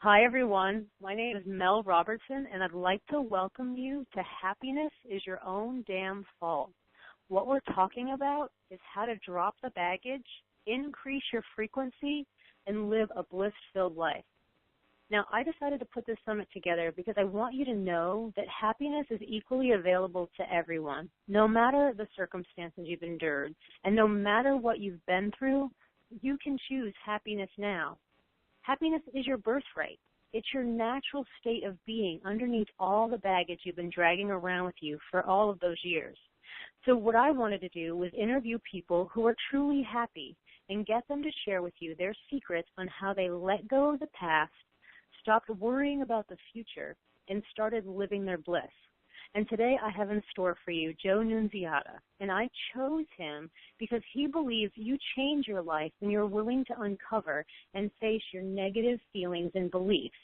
Hi, everyone. My name is Mel Robertson, and I'd like to welcome you to Happiness is Your Own Damn Fault. What we're talking about is how to drop the baggage, increase your frequency, and live a bliss-filled life. Now, I decided to put this summit together because I want you to know that happiness is equally available to everyone, no matter the circumstances you've endured, and no matter what you've been through, you can choose happiness now. Happiness is your birthright. It's your natural state of being underneath all the baggage you've been dragging around with you for all of those years. So what I wanted to do was interview people who are truly happy and get them to share with you their secrets on how they let go of the past, stopped worrying about the future, and started living their bliss. And today I have in store for you Joe Nunziata, and I chose him because he believes you change your life when you're willing to uncover and face your negative feelings and beliefs.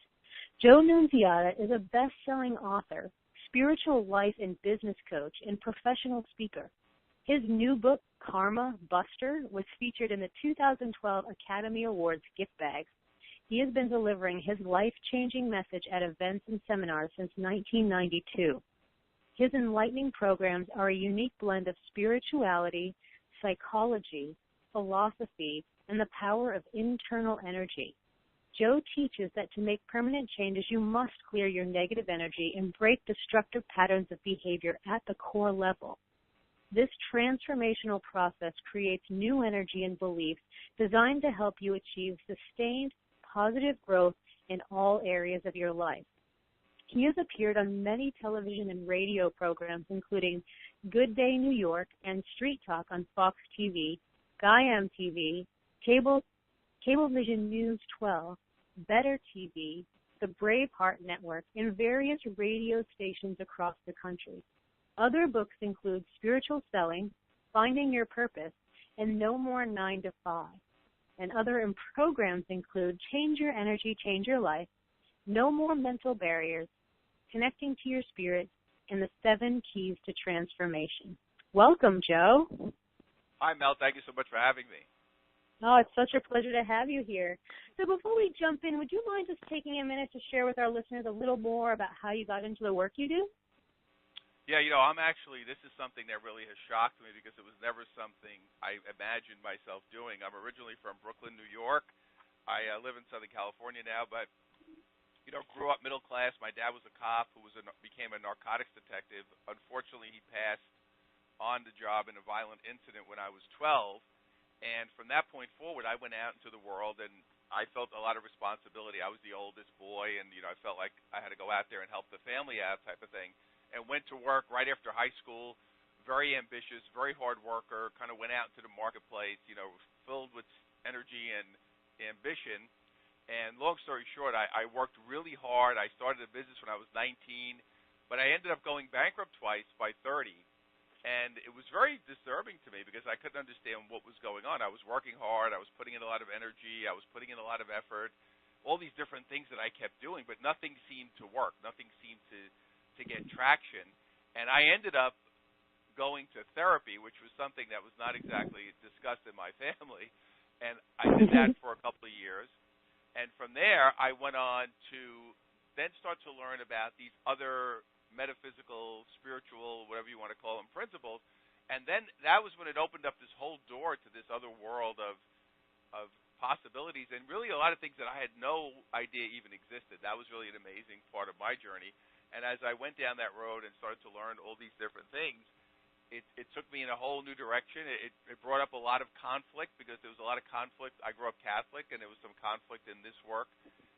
Joe Nunziata is a best-selling author, spiritual life and business coach, and professional speaker. His new book, Karma Buster, was featured in the 2012 Academy Awards gift bags. He has been delivering his life-changing message at events and seminars since 1992. His enlightening programs are a unique blend of spirituality, psychology, philosophy, and the power of internal energy. Joe teaches that to make permanent changes, you must clear your negative energy and break destructive patterns of behavior at the core level. This transformational process creates new energy and beliefs designed to help you achieve sustained, positive growth in all areas of your life. He has appeared on many television and radio programs, including Good Day New York and Street Talk on Fox TV, Guy MTV, Cablevision News 12, Better TV, the Braveheart Network, and various radio stations across the country. Other books include Spiritual Selling, Finding Your Purpose, and No More 9 to 5. And other programs include Change Your Energy, Change Your Life, No More Mental Barriers, Connecting to Your Spirit, and the 7 Keys to Transformation. Welcome, Joe. Hi, Mel. Thank you so much for having me. Oh, it's such a pleasure to have you here. So before we jump in, would you mind just taking a minute to share with our listeners a little more about how you got into the work you do? Yeah, this is something that really has shocked me because it was never something I imagined myself doing. I'm originally from Brooklyn, New York. I live in Southern California now, but grew up middle class. My dad was a cop who became a narcotics detective. Unfortunately, he passed on the job in a violent incident when I was 12. And from that point forward, I went out into the world, and I felt a lot of responsibility. I was the oldest boy, and I felt like I had to go out there and help the family out type of thing. And went to work right after high school, very ambitious, very hard worker, kind of went out into the marketplace, filled with energy and ambition. And long story short, I worked really hard. I started a business when I was 19, but I ended up going bankrupt twice by 30. And it was very disturbing to me because I couldn't understand what was going on. I was working hard. I was putting in a lot of energy. I was putting in a lot of effort, all these different things that I kept doing, but nothing seemed to work. Nothing seemed to get traction. And I ended up going to therapy, which was something that was not exactly discussed in my family. And I did that for a couple of years. And from there, I went on to then start to learn about these other metaphysical, spiritual, whatever you want to call them, principles. And then that was when it opened up this whole door to this other world of possibilities and really a lot of things that I had no idea even existed. That was really an amazing part of my journey. And as I went down that road and started to learn all these different things, it took me in a whole new direction. It brought up a lot of conflict because there was a lot of conflict. I grew up Catholic, and there was some conflict in this work.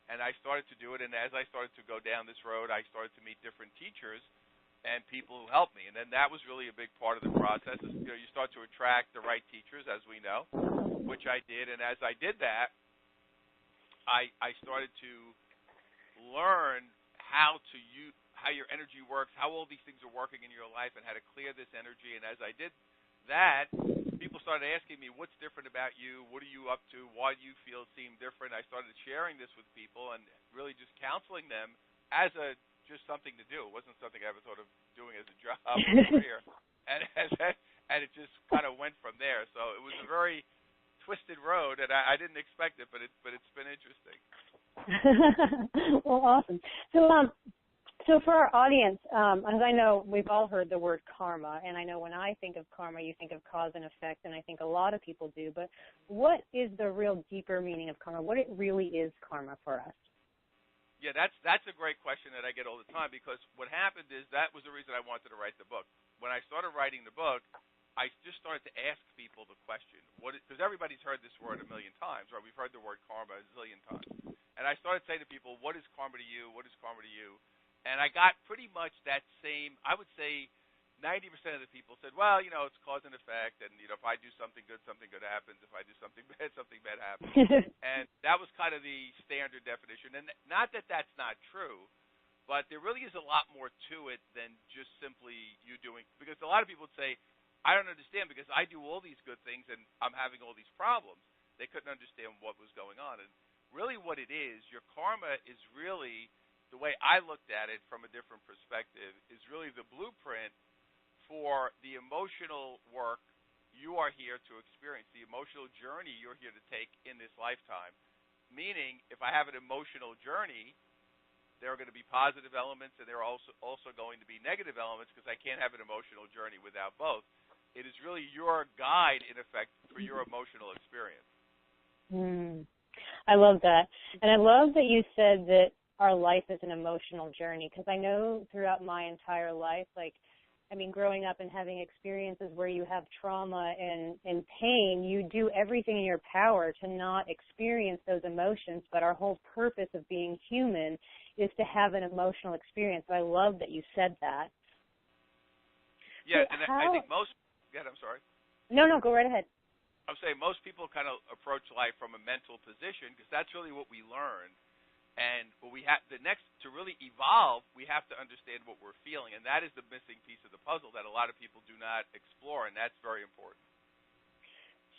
And I started to do it, and as I started to go down this road, I started to meet different teachers and people who helped me. And then that was really a big part of the process. You start to attract the right teachers, as we know, which I did. And as I did that, I started to learn how your energy works, how all these things are working in your life, and how to clear this energy. And as I did that, people started asking me, what's different about you? What are you up to? Why do you seem different? I started sharing this with people and really just counseling them as just something to do. It wasn't something I ever thought of doing as a job or a career. And it just kind of went from there. So it was a very twisted road, and I didn't expect it, but it's been interesting. Well, awesome. So for our audience, as I know, we've all heard the word karma, and I know when I think of karma, you think of cause and effect, and I think a lot of people do. But what is the real deeper meaning of karma? What it really is karma for us? Yeah, that's a great question that I get all the time, because what happened is that was the reason I wanted to write the book. When I started writing the book, I just started to ask people the question, because everybody's heard this word a million times, right? We've heard the word karma a zillion times. And I started saying to people, what is karma to you? What is karma to you? And I got pretty much that same, I would say 90% of the people said, well, it's cause and effect, and, if I do something good happens. If I do something bad happens. And that was kind of the standard definition. And not that that's not true, but there really is a lot more to it than just simply you doing, because a lot of people would say, I don't understand because I do all these good things and I'm having all these problems. They couldn't understand what was going on. And really what it is, your karma is really, the way I looked at it from a different perspective, is really the blueprint for the emotional work you are here to experience, the emotional journey you're here to take in this lifetime. Meaning, if I have an emotional journey, there are going to be positive elements, and there are also going to be negative elements, because I can't have an emotional journey without both. It is really your guide, in effect, for your emotional experience. I love that. And I love that you said that our life is an emotional journey, because I know throughout my entire life, growing up and having experiences where you have trauma and pain, you do everything in your power to not experience those emotions, but our whole purpose of being human is to have an emotional experience. So I love that you said that. Yeah, so I think most, I'm sorry. No, go right ahead. I'm saying most people kind of approach life from a mental position, because that's really what we learn. And we have to really evolve, we have to understand what we're feeling, and that is the missing piece of the puzzle that a lot of people do not explore, and that's very important.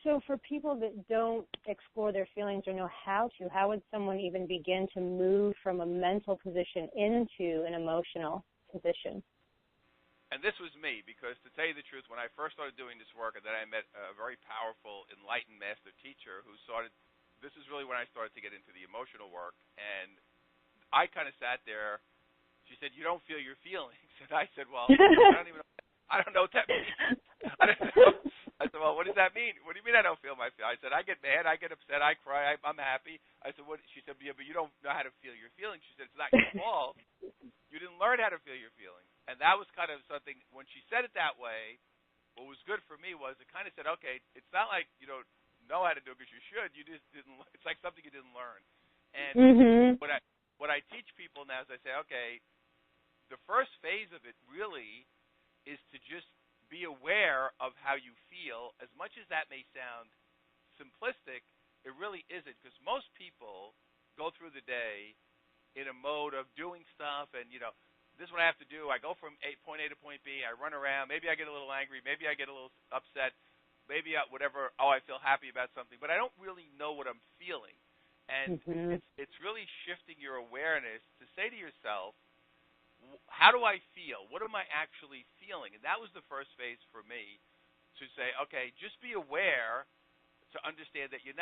So for people that don't explore their feelings or know how would someone even begin to move from a mental position into an emotional position? And this was me, because to tell you the truth, when I first started doing this work, and then I met a very powerful, enlightened master teacher who this is really when I started to get into the emotional work, and I kind of sat there. She said, "You don't feel your feelings." And I said, "Well, I don't know what that means." I don't know. I said, "Well, what does that mean?" "What do you mean I don't feel my feelings?" I said, "I get mad, I get upset, I cry, I'm happy." I said, "What?" She said, "Yeah, but you don't know how to feel your feelings." She said, "It's not your fault. You didn't learn how to feel your feelings." And that was kind of something, when she said it that way, what was good for me was it kind of said, okay, it's not like you don't know how to do it because you should. You just didn't. It's like something you didn't learn. And what I teach people now is I say, okay, the first phase of it really is to just be aware of how you feel. As much as that may sound simplistic, it really isn't, because most people go through the day in a mode of doing stuff, and this is what I have to do. I go from point A to point B. I run around. Maybe I get a little angry. Maybe I get a little upset. Maybe whatever, I feel happy about something, but I don't really know what I'm feeling. And it's really shifting your awareness to say to yourself, how do I feel? What am I actually feeling? And that was the first phase for me, to say, okay, just be aware, to understand that you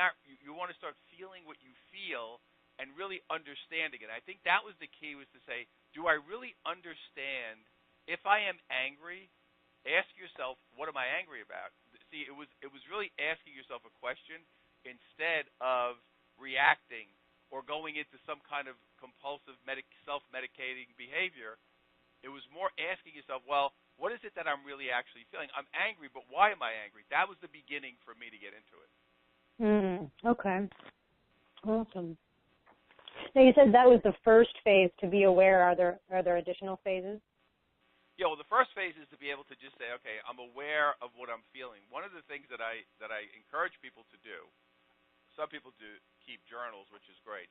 want to start feeling what you feel and really understanding it. I think that was the key, was to say, do I really understand? If I am angry, ask yourself, what am I angry about? See, it was really asking yourself a question instead of reacting or going into some kind of compulsive self-medicating behavior. It was more asking yourself, well, what is it that I'm really actually feeling? I'm angry, but why am I angry? That was the beginning for me to get into it. Okay. Awesome. Now, you said that was the first phase, to be aware. Are there additional phases? Yeah, well, the first phase is to be able to just say, okay, I'm aware of what I'm feeling. One of the things that I encourage people to do, some people do keep journals, which is great.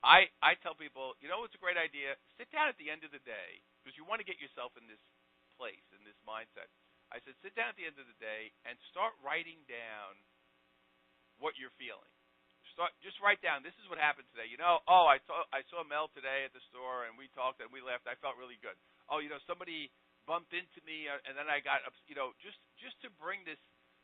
I tell people, it's a great idea, sit down at the end of the day, because you want to get yourself in this place, in this mindset. I said, sit down at the end of the day and start writing down what you're feeling. Just write down, this is what happened today. I saw Mel today at the store, and we talked and we laughed. I felt really good. Somebody bumped into me, and then I got, just to bring this,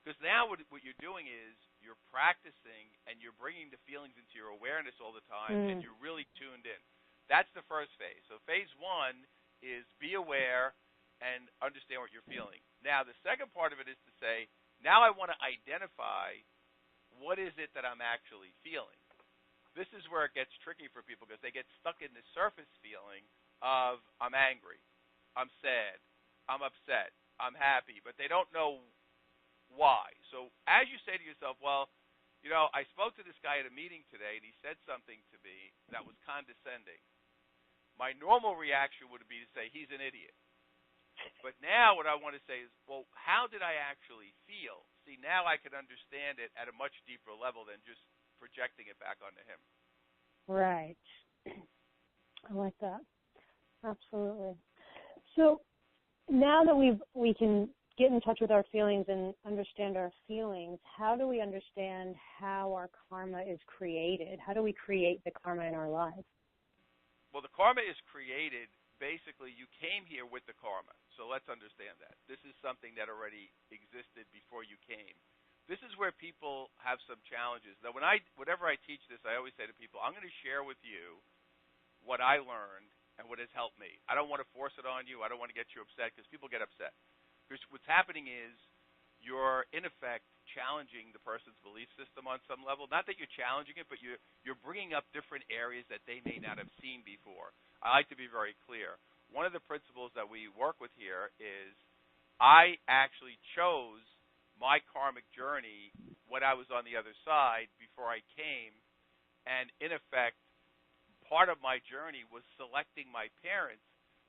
Because now what you're doing is you're practicing and you're bringing the feelings into your awareness all the time, and you're really tuned in. That's the first phase. So phase one is be aware and understand what you're feeling. Now, the second part of it is to say, now I want to identify what is it that I'm actually feeling. This is where it gets tricky for people because they get stuck in the surface feeling of I'm angry, I'm sad, I'm upset, I'm happy, but they don't know why. So as you say to yourself, well, I spoke to this guy at a meeting today, and he said something to me that was condescending. My normal reaction would be to say, he's an idiot. But now what I want to say is, well, how did I actually feel? See, now I can understand it at a much deeper level than just projecting it back onto him. Right. I like that. Absolutely. So now that we can get in touch with our feelings and understand our feelings, how do we understand how our karma is created? How do we create the karma in our lives? Well, the karma is created, basically, you came here with the karma. So let's understand that. This is something that already existed before you came. This is where people have some challenges. Now, whenever I teach this, I always say to people, I'm going to share with you what I learned and what has helped me. I don't want to force it on you. I don't want to get you upset because people get upset. Because what's happening is you're, in effect, challenging the person's belief system on some level. Not that you're challenging it, but you're bringing up different areas that they may not have seen before. I like to be very clear. One of the principles that we work with here is I actually chose my karmic journey when I was on the other side before I came, and in effect, part of my journey was selecting my parents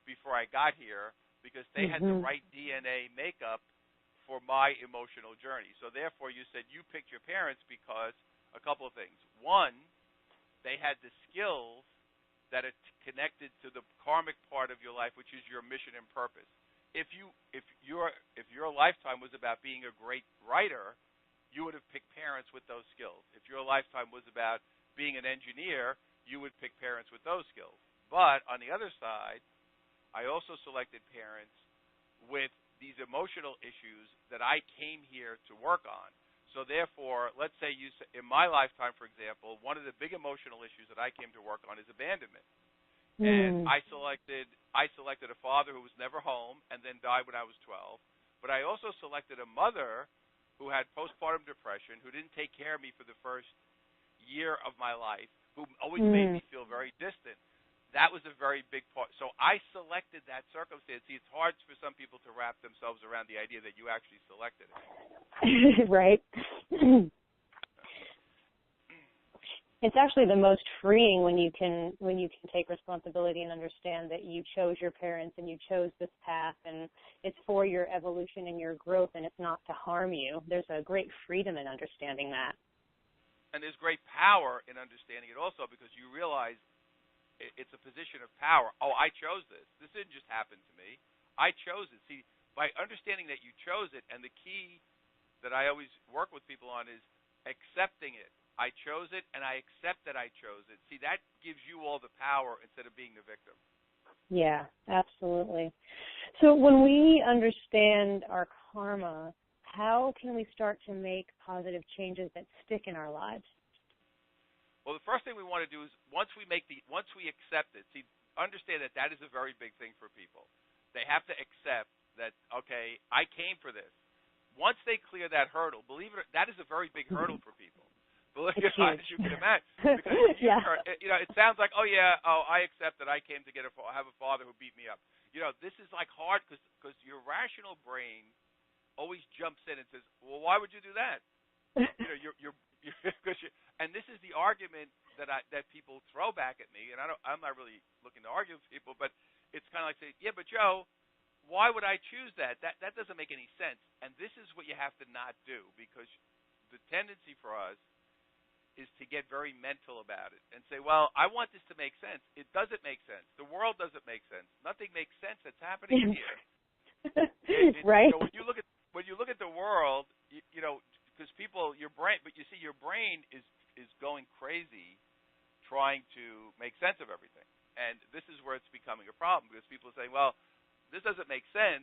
before I got here because they had the right DNA makeup for my emotional journey. So therefore, you said you picked your parents because a couple of things. One, they had the skills that are connected to the karmic part of your life, which is your mission and purpose. If your lifetime was about being a great writer, you would have picked parents with those skills. If your lifetime was about being an engineer, you would pick parents with those skills. But on the other side, I also selected parents with these emotional issues that I came here to work on. So therefore, let's say in my lifetime, for example, one of the big emotional issues that I came to work on is abandonment. And I selected a father who was never home and then died when I was 12. But I also selected a mother who had postpartum depression, who didn't take care of me for the first year of my life, who always made me feel very distant. That was a very big part. So I selected that circumstance. See, it's hard for some people to wrap themselves around the idea that you actually selected it. Right. It's actually the most freeing when you can take responsibility and understand that you chose your parents and you chose this path and it's for your evolution and your growth and it's not to harm you. There's a great freedom in understanding that. And there's great power in understanding it also because you realize it's a position of power. Oh, I chose this. This didn't just happen to me. I chose it. See, by understanding that you chose it, and the key that I always work with people on is accepting it. I chose it, and I accept that I chose it. See, that gives you all the power instead of being the victim. Yeah, absolutely. So when we understand our karma, how can we start to make positive changes that stick in our lives? Well, the first thing we want to do is once we accept it, see, understand that is a very big thing for people. They have to accept that, okay, I came for this. Once they clear that hurdle, believe it or that is a very big hurdle for people. Believe it or not, as you can imagine. Because it sounds like, I accept that I came to have a father who beat me up. This is like hard because your rational brain always jumps in and says, well, why would you do that? And this is the argument that people throw back at me, and I'm not really looking to argue with people, but it's kind of like saying, yeah, but Joe, why would I choose that? That doesn't make any sense. And this is what you have to not do, because the tendency for us is to get very mental about it and say, well, I want this to make sense. It doesn't make sense. The world doesn't make sense. Nothing makes sense that's happening here. Right. So when you look at the world, because your brain is going crazy trying to make sense of everything. And this is where it's becoming a problem because people say, well, this doesn't make sense.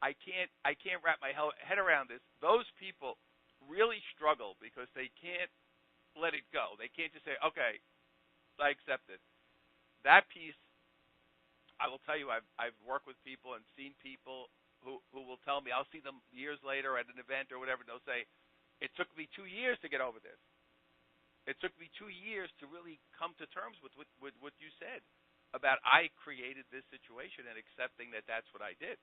I can't wrap my head around this. Those people really struggle because they can't let it go. They can't just say, okay, I accept it. That piece, I will tell you, I've worked with people and seen people who will tell me, I'll see them years later at an event or whatever, and they'll say, it took me 2 years to get over this. It took me 2 years to really come to terms with what you said about I created this situation and accepting that that's what I did.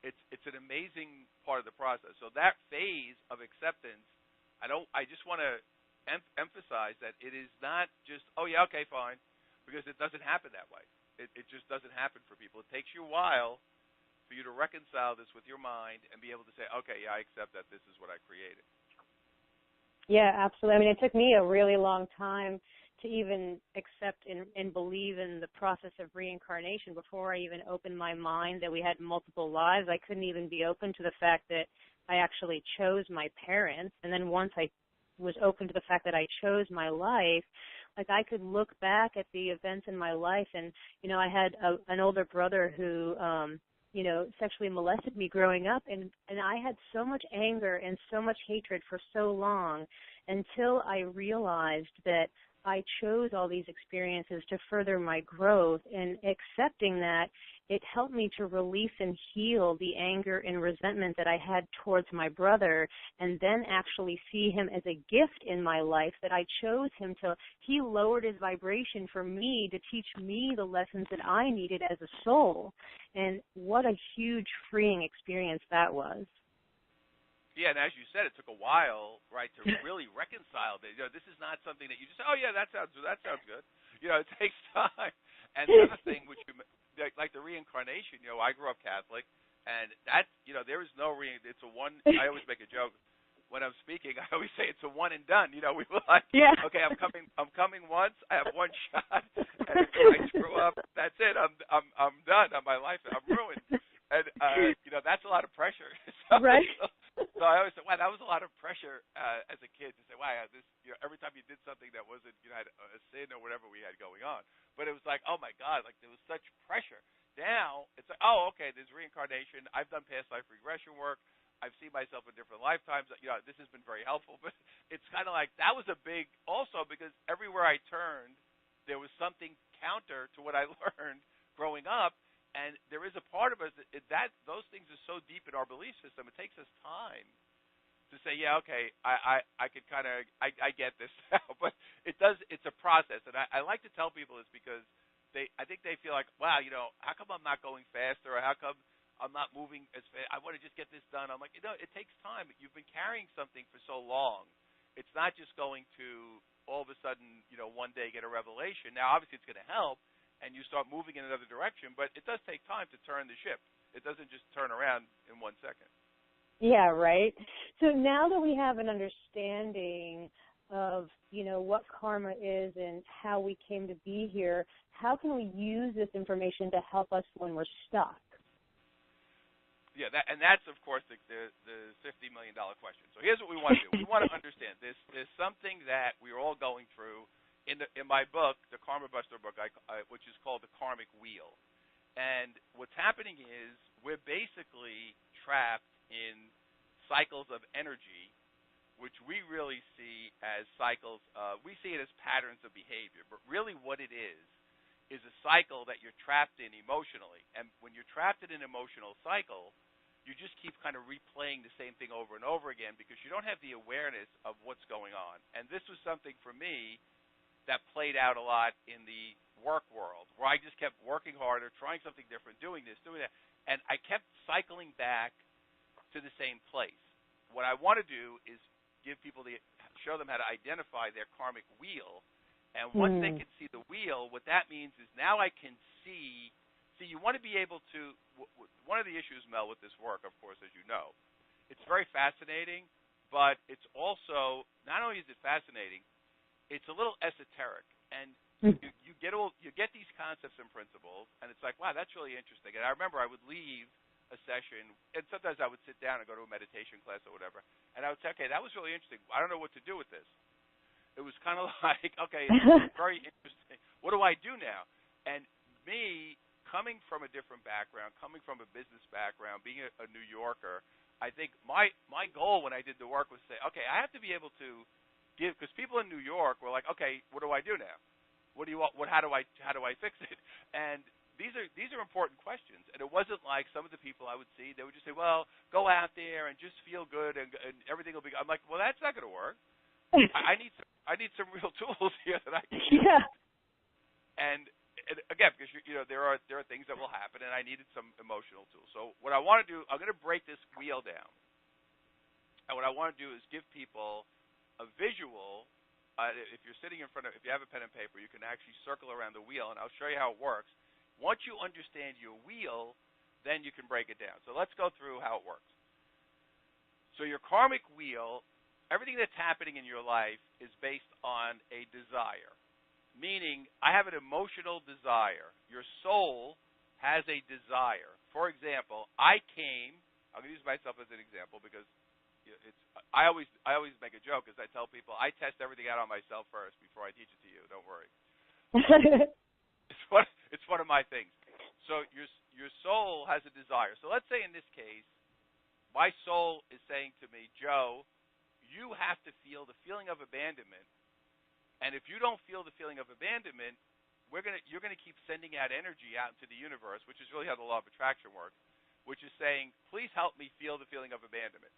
It's an amazing part of the process. So that phase of acceptance, I just want to emphasize that it is not just, oh yeah, okay, fine, because it doesn't happen that way. It just doesn't happen for people. It takes you a while for you to reconcile this with your mind and be able to say, okay, yeah, I accept that this is what I created. Yeah, absolutely. I mean, it took me a really long time to even accept and believe in the process of reincarnation before I even opened my mind that we had multiple lives. I couldn't even be open to the fact that I actually chose my parents. And then once I was open to the fact that I chose my life, like I could look back at the events in my life. And, you know, I had an older brother who, you know, sexually molested me growing up, and I had so much anger and so much hatred for so long until I realized that I chose all these experiences to further my growth, and accepting that, it helped me to release and heal the anger and resentment that I had towards my brother, and then actually see him as a gift in my life that I chose him to. He lowered his vibration for me to teach me the lessons that I needed as a soul. And what a huge freeing experience that was. Yeah, and as you said, it took a while, right, to really reconcile this. You know, this is not something that you just say, oh yeah, that sounds good. You know, it takes time. And the other thing, which you like the reincarnation. You know, I grew up Catholic, and that, you know, there is no it's a one. I always make a joke when I'm speaking. I always say it's a one and done. You know, we were like, yeah. Okay, I'm coming once. I have one shot, and if I screw up, that's it. I'm done. My life, I'm ruined. And you know, that's a lot of pressure. Right. So I always say, wow, that was a lot of pressure as a kid to say, wow, this, you know, every time you did something that wasn't, you know, had a sin or whatever we had going on. But it was like, oh my God, like there was such pressure. Now it's like, oh, okay, there's reincarnation. I've done past life regression work. I've seen myself in different lifetimes. You know, this has been very helpful. But it's kind of like that was a big also because everywhere I turned, there was something counter to what I learned growing up. And there is a part of us that those things are so deep in our belief system. It takes us time to say, yeah, okay, I could kind of I get this now, but it does. It's a process, and I like to tell people this because I think they feel like, wow, you know, how come I'm not going faster, or how come I'm not moving as fast? I want to just get this done. I'm like, you know, it takes time. You've been carrying something for so long. It's not just going to all of a sudden, you know, one day get a revelation. Now, obviously, it's going to help. And you start moving in another direction, but it does take time to turn the ship. It doesn't just turn around in 1 second. Yeah, right. So now that we have an understanding of, you know, what karma is and how we came to be here, how can we use this information to help us when we're stuck? Yeah, that's, of course, the $50 million question. So here's what we want to do. We want to understand there's something that we're all going through. In my book, the Karma Buster book, which is called The Karmic Wheel. And what's happening is we're basically trapped in cycles of energy, which we really see as cycles. We see it as patterns of behavior. But really what it is a cycle that you're trapped in emotionally. And when you're trapped in an emotional cycle, you just keep kind of replaying the same thing over and over again because you don't have the awareness of what's going on. And this was something for me that played out a lot in the work world, where I just kept working harder, trying something different, doing this, doing that, and I kept cycling back to the same place. What I want to do is show them how to identify their karmic wheel, and once they can see the wheel, what that means is now I can see, you want to be able to, one of the issues, Mel, with this work, of course, as you know, it's very fascinating, but it's also, not only is it fascinating, it's a little esoteric, and you get these concepts and principles, and it's like, wow, that's really interesting. And I remember I would leave a session, and sometimes I would sit down and go to a meditation class or whatever, and I would say, okay, that was really interesting. I don't know what to do with this. It was kind of like, okay, it's very interesting. What do I do now? And me coming from a different background, coming from a business background, being a New Yorker, I think my goal when I did the work was to say, okay, I have to be able to give, because people in New York were like, okay, what do I do now? What do you want? How do I fix it? And these are important questions. And it wasn't like some of the people I would see, they would just say, well, go out there and just feel good and everything will be. I'm like, well, that's not going to work. I need some real tools here that I can use. Yeah. And again, because there are things that will happen, and I needed some emotional tools. So what I want to do, I'm going to break this wheel down, and what I want to do is give people a visual. If you're sitting if you have a pen and paper, you can actually circle around the wheel, and I'll show you how it works. Once you understand your wheel, then you can break it down. So let's go through how it works. So your karmic wheel, everything that's happening in your life is based on a desire. Meaning, I have an emotional desire. Your soul has a desire. For example, I'm going to use myself as an example because I always make a joke because I tell people I test everything out on myself first before I teach it to you. Don't worry. It's one of my things. So your soul has a desire. So let's say in this case, my soul is saying to me, Joe, you have to feel the feeling of abandonment. And if you don't feel the feeling of abandonment, you're gonna keep sending out energy out into the universe, which is really how the law of attraction works, which is saying, please help me feel the feeling of abandonment.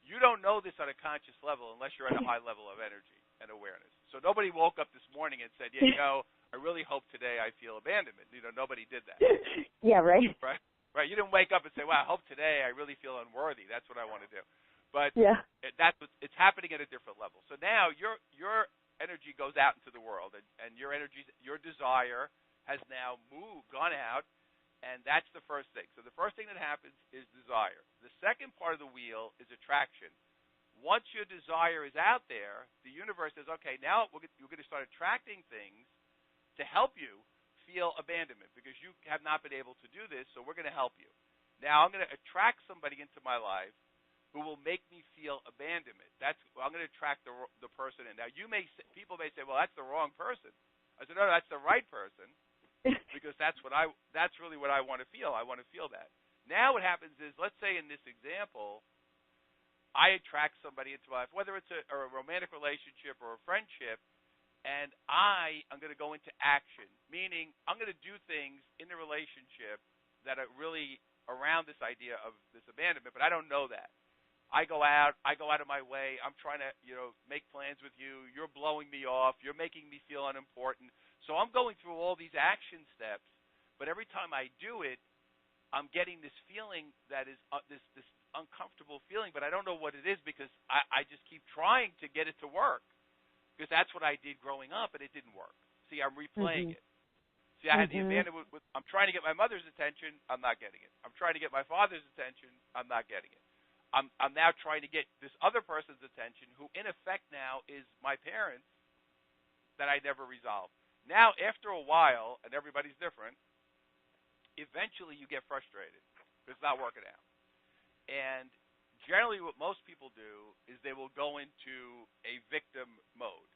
You don't know this on a conscious level unless you're at a high level of energy and awareness. So nobody woke up this morning and said, yeah, I really hope today I feel abandonment. Nobody did that. Yeah, right. Right. You didn't wake up and say, wow, I hope today I really feel unworthy. That's what I want to do. But it's happening at a different level. So now your energy goes out into the world, and your desire has now gone out, and that's the first thing. So the first thing that happens is desire. The second part of the wheel is attraction. Once your desire is out there, the universe says, okay, now you're going to start attracting things to help you feel abandonment because you have not been able to do this, so we're going to help you. Now I'm going to attract somebody into my life who will make me feel abandonment. I'm going to attract the person in. Now people may say, well, that's the wrong person. I said, no, that's the right person because that's really what I want to feel. I want to feel that. Now what happens is, let's say in this example, I attract somebody into my life, whether it's a romantic relationship or a friendship, and I am going to go into action, meaning I'm going to do things in the relationship that are really around this idea of this abandonment, but I don't know that. I go out of my way. I'm trying to, make plans with you. You're blowing me off. You're making me feel unimportant. So I'm going through all these action steps, but every time I do it, I'm getting this feeling that is this uncomfortable feeling, but I don't know what it is because I just keep trying to get it to work because that's what I did growing up, and it didn't work. See, I'm replaying it. See, I had the abandonment. I'm trying to get my mother's attention. I'm not getting it. I'm trying to get my father's attention. I'm not getting it. I'm now trying to get this other person's attention who, in effect, now is my parents that I never resolved. Now, after a while, and everybody's different, eventually you get frustrated because it's not working out. And generally what most people do is they will go into a victim mode.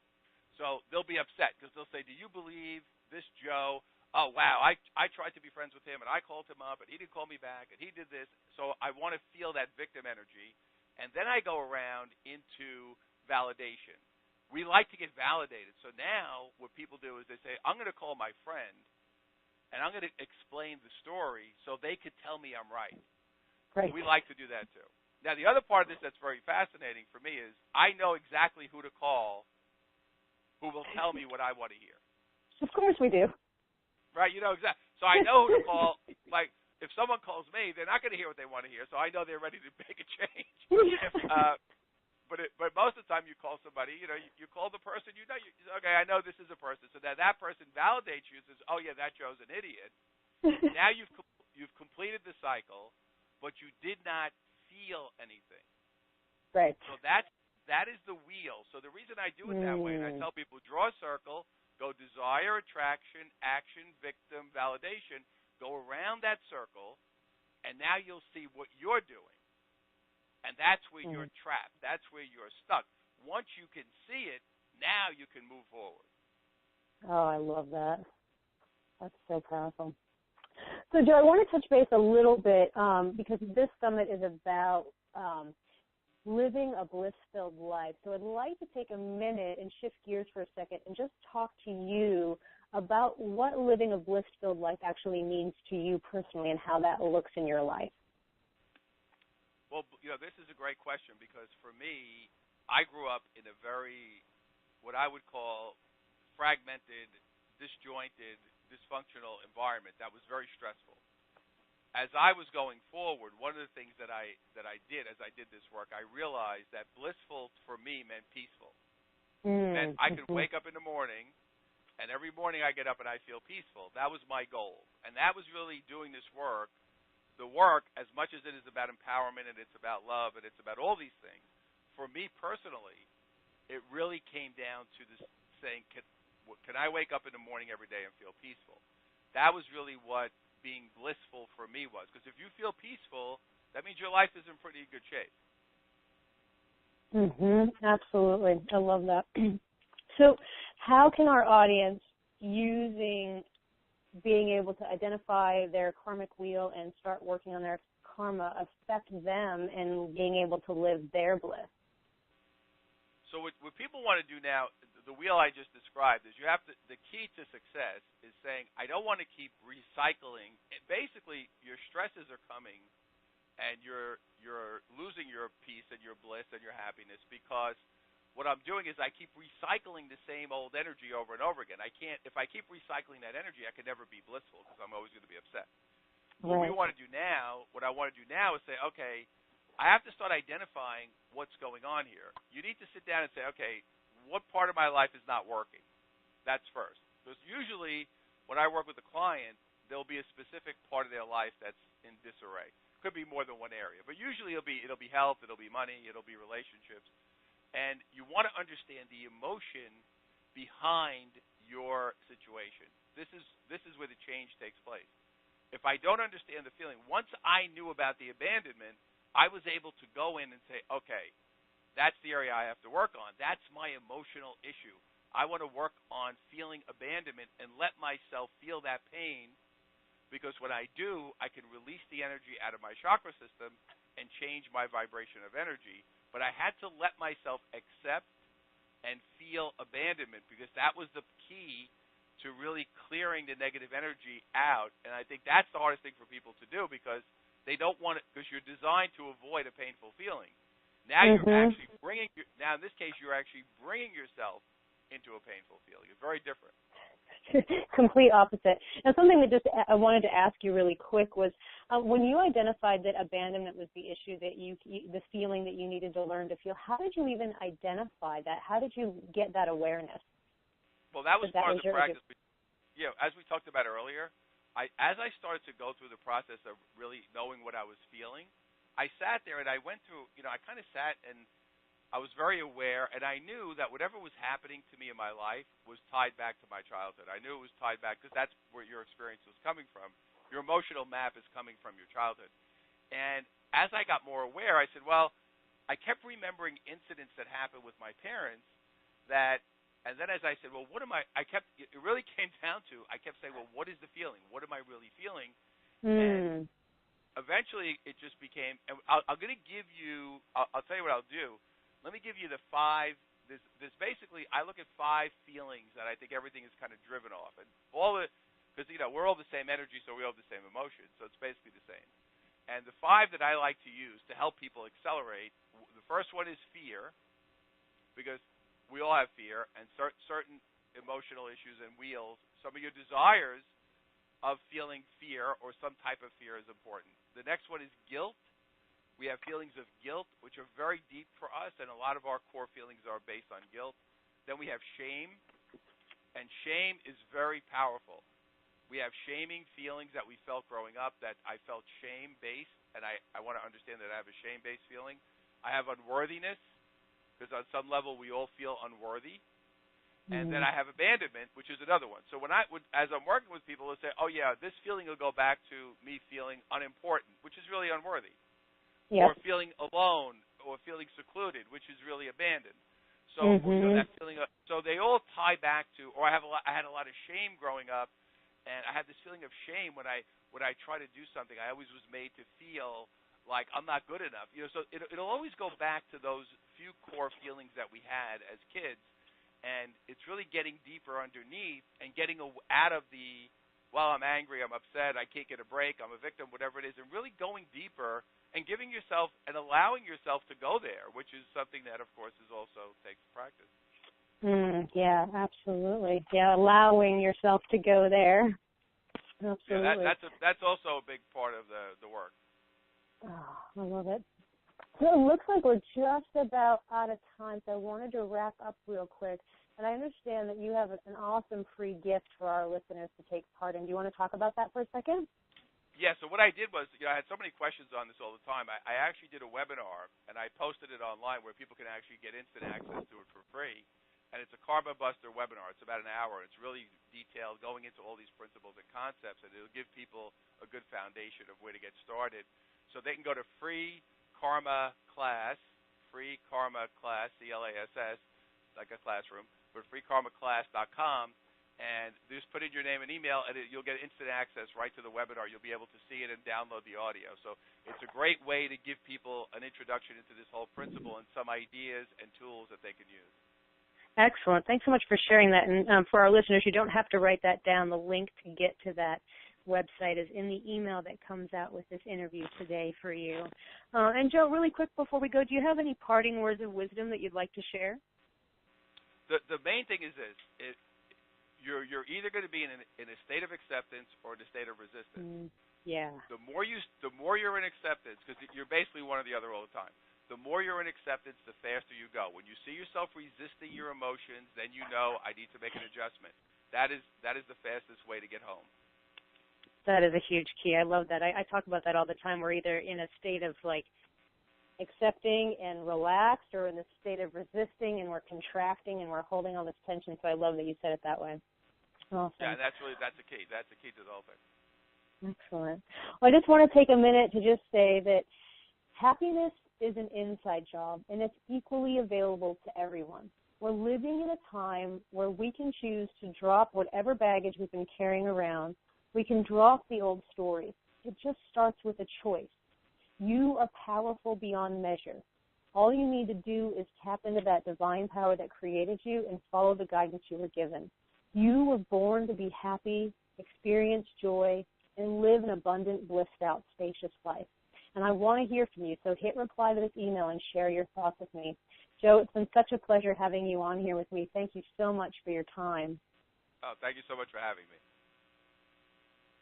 So they'll be upset because they'll say, do you believe this Joe? Oh, wow, I tried to be friends with him, and I called him up, and he didn't call me back, and he did this. So I want to feel that victim energy. And then I go around into validation. We like to get validated. So now what people do is they say, I'm going to call my friend, and I'm going to explain the story so they could tell me I'm right. Right. We like to do that, too. Now, the other part of this that's very fascinating for me is I know exactly who to call who will tell me what I want to hear. Of course we do. Right, exactly. So I know who to call. Like, if someone calls me, they're not going to hear what they want to hear, so I know they're ready to make a change. But most of the time you call somebody, you call the person, okay, I know this is a person. So that person validates you and says, oh, yeah, that Joe's an idiot. Now you've completed the cycle, but you did not feel anything. Right. So that is the wheel. So the reason I do it that way, and I tell people, draw a circle, go desire, attraction, action, victim, validation. Go around that circle, and now you'll see what you're doing. And that's where you're trapped. That's where you're stuck. Once you can see it, now you can move forward. Oh, I love that. That's so powerful. So, Joe, I want to touch base a little bit because this summit is about living a bliss-filled life. So I'd like to take a minute and shift gears for a second and just talk to you about what living a bliss-filled life actually means to you personally and how that looks in your life. Well, this is a great question because for me, I grew up in a very, what I would call fragmented, disjointed, dysfunctional environment that was very stressful. As I was going forward, one of the things that I did as I did this work, I realized that blissful for me meant peaceful. And I could wake up in the morning, and every morning I get up and I feel peaceful. That was my goal. And that was really doing this work. The work, as much as it is about empowerment and it's about love and it's about all these things, for me personally, it really came down to this saying, can I wake up in the morning every day and feel peaceful? That was really what being blissful for me was. Because if you feel peaceful, that means your life is in pretty good shape. Absolutely. I love that. So how can our audience, using being able to identify their karmic wheel and start working on their karma, affect them in being able to live their bliss? So what people want to do now, the wheel I just described, is you have to, the key to success is saying, I don't want to keep recycling. Basically, your stresses are coming and you're losing your peace and your bliss and your happiness because what I'm doing is I keep recycling the same old energy over and over again. If I keep recycling that energy, I can never be blissful because I'm always going to be upset. Right. What I want to do now is say, okay, I have to start identifying what's going on here. You need to sit down and say, okay, what part of my life is not working? That's first. Because usually when I work with a client, there'll be a specific part of their life that's in disarray. Could be more than one area. But usually it'll be health, it'll be money, it'll be relationships. And you want to understand the emotion behind your situation. This is where the change takes place. If I don't understand the feeling, once I knew about the abandonment, I was able to go in and say, okay, that's the area I have to work on. That's my emotional issue. I want to work on feeling abandonment and let myself feel that pain, because when I do, I can release the energy out of my chakra system and change my vibration of energy. But I had to let myself accept and feel abandonment, because that was the key to really clearing the negative energy out. And I think that's the hardest thing for people to do, because they don't want it, because you're designed to avoid a painful feeling. Now you're actually now in this case, you're actually bringing yourself into a painful feeling. It's very different. Complete opposite. And something that I wanted to ask you really quick was, when you identified that abandonment was the issue, that the feeling that you needed to learn to feel, how did you even identify that? How did you get that awareness? Well, that was part of the practice. As we talked about earlier, as I started to go through the process of really knowing what I was feeling, I sat there and I went through, I kind of sat and I was very aware, and I knew that whatever was happening to me in my life was tied back to my childhood. I knew it was tied back because that's where your experience was coming from. Your emotional map is coming from your childhood. And as I got more aware, I said, well, I kept remembering incidents that happened with my parents and then as I said, well, it really came down to, I kept saying, well, what is the feeling? What am I really feeling? And eventually it just became, and I'm going to give you, I'll tell you what I'll do. Let me give you the five. There's basically, I look at five feelings that I think everything is kind of driven off, and because we're all the same energy, so we all have the same emotion, so it's basically the same. And the five that I like to use to help people accelerate, the first one is fear, because we all have fear, and certain emotional issues and wheels. Some of your desires of feeling fear or some type of fear is important. The next one is guilt. We have feelings of guilt, which are very deep for us, and a lot of our core feelings are based on guilt. Then we have shame, and shame is very powerful. We have shaming feelings that we felt growing up, that I felt shame-based, and I want to understand that I have a shame-based feeling. I have unworthiness, because on some level we all feel unworthy. And then I have abandonment, which is another one. So as I'm working with people, they'll say, oh, yeah, this feeling will go back to me feeling unimportant, which is really unworthy. Yep. Or feeling alone, or feeling secluded, which is really abandoned. So that feeling, so they all tie back to, or I had a lot of shame growing up, and I had this feeling of shame when I try to do something. I always was made to feel like I'm not good enough. So it'll always go back to those few core feelings that we had as kids, and it's really getting deeper underneath and getting out of the, well, I'm angry, I'm upset, I can't get a break, I'm a victim, whatever it is, and really going deeper and giving yourself and allowing yourself to go there, which is something that, of course, is also takes practice. Yeah, absolutely. Yeah, allowing yourself to go there. Absolutely. Yeah, that's also a big part of the work. Oh, I love it. So it looks like we're just about out of time, so I wanted to wrap up real quick. And I understand that you have an awesome free gift for our listeners to take part in. Do you want to talk about that for a second? Yeah, so what I did was, I had so many questions on this all the time. I actually did a webinar, and I posted it online where people can actually get instant access to it for free. And it's a Karma Buster webinar. It's about an hour. It's really detailed, going into all these principles and concepts, and it'll give people a good foundation of where to get started. So they can go to free Karma Class, CLASS, like a classroom, but freekarmaclass.com, and just put in your name and email, and you'll get instant access right to the webinar. You'll be able to see it and download the audio. So it's a great way to give people an introduction into this whole principle and some ideas and tools that they can use. Excellent. Thanks so much for sharing that. And for our listeners, you don't have to write that down. The link to get to that website is in the email that comes out with this interview today for you. And Joe, really quick before we go, do you have any parting words of wisdom that you'd like to share? The main thing is this: you're either going to be in a state of acceptance or in a state of resistance. Yeah. The more you're in acceptance, because you're basically one or the other all the time. The more you're in acceptance, the faster you go. When you see yourself resisting your emotions, then you know I need to make an adjustment. That is the fastest way to get home. That is a huge key. I love that. I talk about that all the time. We're either in a state of like accepting and relaxed, or in the state of resisting and we're contracting and we're holding all this tension. So I love that you said it that way. Awesome. Yeah, that's the key. That's the key to the whole thing. Excellent. Well, I just want to take a minute to just say that happiness is an inside job, and it's equally available to everyone. We're living in a time where we can choose to drop whatever baggage we've been carrying around. We can drop the old stories. It just starts with a choice. You are powerful beyond measure. All you need to do is tap into that divine power that created you and follow the guidance you were given. You were born to be happy, experience joy, and live an abundant, blissed-out, spacious life. And I want to hear from you, so hit reply to this email and share your thoughts with me. Joe, it's been such a pleasure having you on here with me. Thank you so much for your time. Oh, thank you so much for having me.